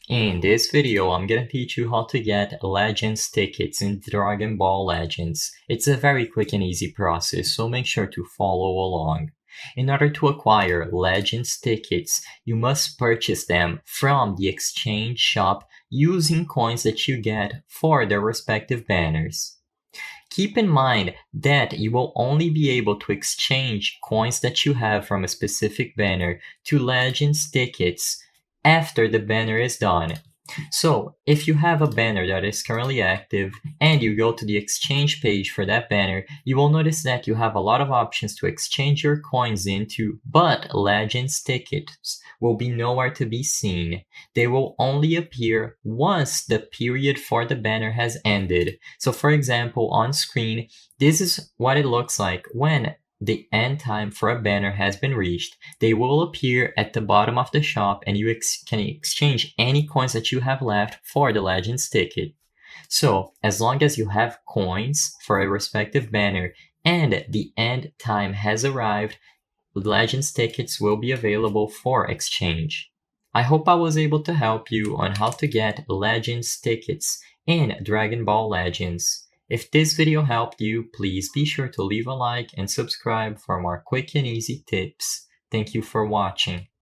In this video, I'm gonna teach you how to get Legends tickets in Dragon Ball Legends. It's a very quick and easy process, so make sure to follow along. In order to acquire Legends tickets, you must purchase them from the exchange shop using coins that you get for their respective banners. Keep in mind that you will only be able to exchange coins that you have from a specific banner to Legends tickets after the banner is done. So, if you have a banner that is currently active and you go to the exchange page for that banner, you will notice that you have a lot of options to exchange your coins into, but Legends tickets will be nowhere to be seen. They will only appear once the period for the banner has ended. So, for example, on screen, this is what it looks like when the end time for a banner has been reached. They will appear at the bottom of the shop and you can exchange any coins that you have left for the Legends ticket. So, as long as you have coins for a respective banner and the end time has arrived, Legends tickets will be available for exchange. I hope I was able to help you on how to get Legends tickets in Dragon Ball Legends. If this video helped you, please be sure to leave a like and subscribe for more quick and easy tips. Thank you for watching.